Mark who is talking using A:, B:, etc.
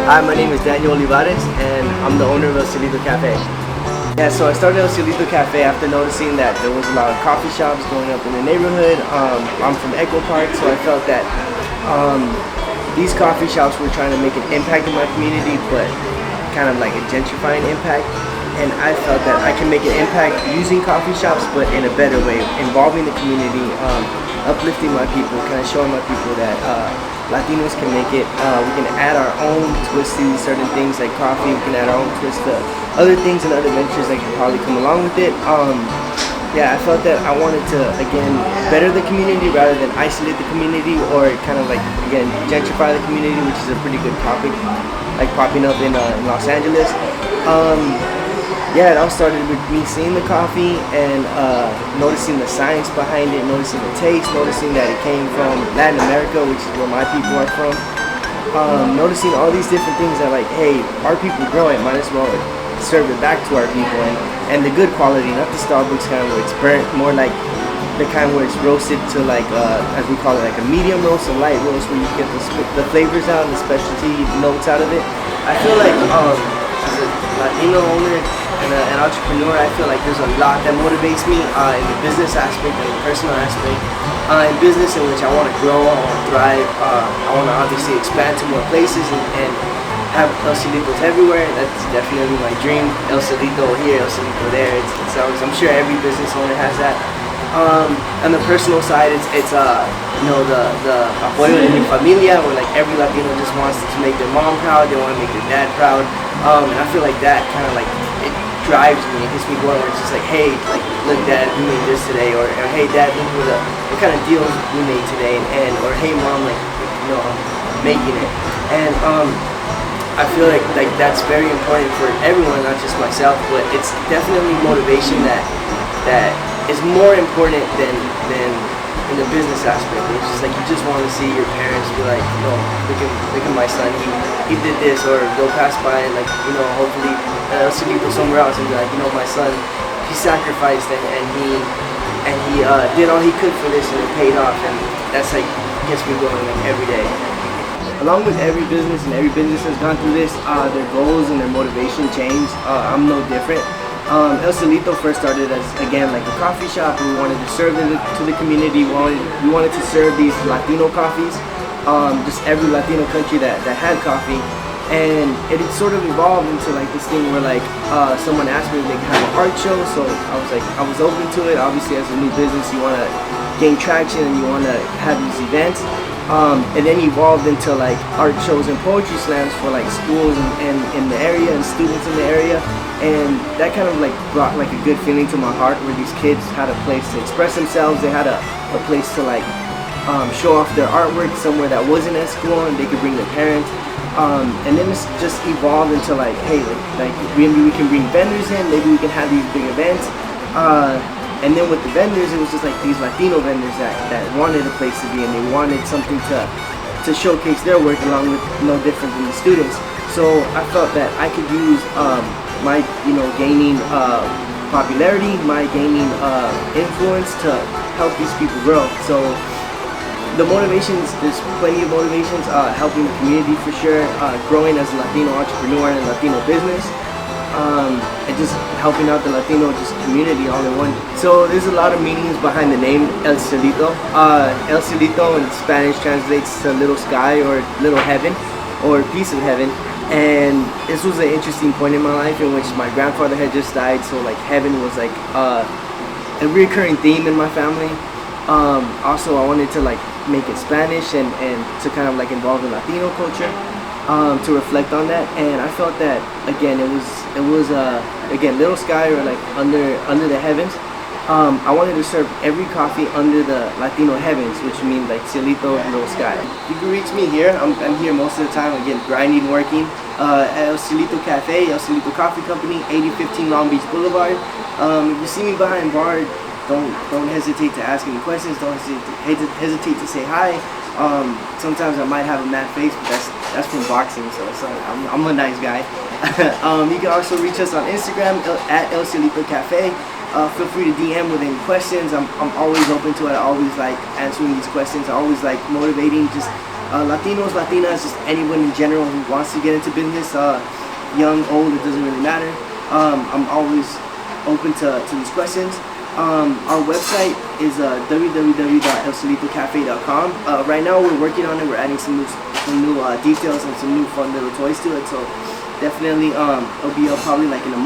A: Hi, my name is Daniel Olivares, and I'm the owner of El Cielito Cafe. Yeah, so I started El Cielito Cafe after noticing that there was a lot of coffee shops going up in the neighborhood. I'm from Echo Park, so I felt that these coffee shops were trying to make an impact in my community, but kind of like a gentrifying impact. And I felt that I can make an impact using coffee shops, but in a better way, involving the community, uplifting my people, kind of showing my people that Latinos can make it. We can add our own twist to certain things like coffee. We can add our own twist to other things and other ventures that can probably come along with it. Yeah, I felt that I wanted to, again, better the community rather than isolate the community or kind of like, again, gentrify the community, which is a pretty good topic, like popping up in Los Angeles. Yeah, it all started with me seeing the coffee and noticing the science behind it, noticing the taste, noticing that it came from Latin America, which is where my people are from. Noticing all these different things that like, hey, our people grow it, might as well serve it back to our people. And the good quality, not the Starbucks kind where it's burnt, more like the kind where it's roasted to like, as we call it, like a medium roast, a light roast, where you get the flavors out and the specialty notes out of it. I feel like as a Latino owner, and an entrepreneur, I feel like there's a lot that motivates me in the business aspect and the personal aspect. In business in which I want to grow, I want to thrive, I want to obviously expand to more places and have El Cielitos everywhere. That's definitely my dream. El Cielito here, El Cielito there. It's always, I'm sure every business owner has that. On the personal side, it's you know, the apoyo de mi familia, where like every Latino just wants to make their mom proud, they want to make their dad proud, and I feel like that kind of like it drives me, it gets me going, where it's just like, hey, like, look dad, we made this today, or hey dad, look what kind of deals we made today, and or hey mom, like, you know, I'm making it. And I feel like that's very important for everyone, not just myself, but it's definitely motivation that is more important than in the business aspect. It's just like you just want to see your parents be like, you know, look at my son, he did this, or go pass by and like, you know, hopefully Cielito somewhere else and be like, you know, my son, he sacrificed and he did all he could for this and it paid off, and that's like gets me going like every day. Along with every business, and every business has gone through this, their goals and their motivation change. I'm no different. El Cielito first started as, again, like a coffee shop. We wanted to serve it to the community. We wanted to serve these Latino coffees, just every Latino country that had coffee. And it had sort of evolved into like this thing where like someone asked me if they could have an art show. So I was open to it. Obviously, as a new business, you want to gain traction and you want to have these events. And then evolved into like art shows and poetry slams for like schools and in the area and students in the area, and that kind of like brought like a good feeling to my heart, where these kids had a place to express themselves. They had a place to like show off their artwork somewhere that wasn't at school, and they could bring their parents. And then it's just evolved into like, hey, like maybe we can bring vendors in, maybe we can have these big events. And then with the vendors, it was just like these Latino vendors that wanted a place to be, and they wanted something to showcase their work along with no different than the students. So I felt that I could use my, you know, gaining popularity, my gaining influence to help these people grow. So the motivations, there's plenty of motivations, helping the community for sure, growing as a Latino entrepreneur and Latino business. And just helping out the Latino community all in one. So there's a lot of meanings behind the name El Cielito. El Cielito in Spanish translates to little sky or little heaven or piece of heaven. And this was an interesting point in my life in which my grandfather had just died, so like heaven was like a recurring theme in my family. Also, I wanted to like make it Spanish and to kind of like involve the Latino culture. To reflect on that, and I felt that again it was again little sky or like under the heavens. I wanted to serve every coffee under the Latino heavens, which means like Cielito, little sky. You can reach me here. I'm here most of the time, again, grinding, working at El Cielito Cafe, El Cielito Coffee Company, 8015 Long Beach Boulevard. If you see me behind bar, don't hesitate to ask any questions. Don't hesitate to say hi. Sometimes I might have a mad face, but that's from boxing, so I'm a nice guy. You can also reach us on Instagram at El Cielito Cafe. Feel free to DM with any questions. I'm always open to it. I always like answering these questions. I always like motivating, just Latinos, Latinas, just anyone in general who wants to get into business, young, old, it doesn't really matter. I'm always open to these questions. Our website is www.elcielitocafe.com. Right now we're working on it. We're adding some new details and some new fun little toys to it. So definitely it'll be up probably like in a month.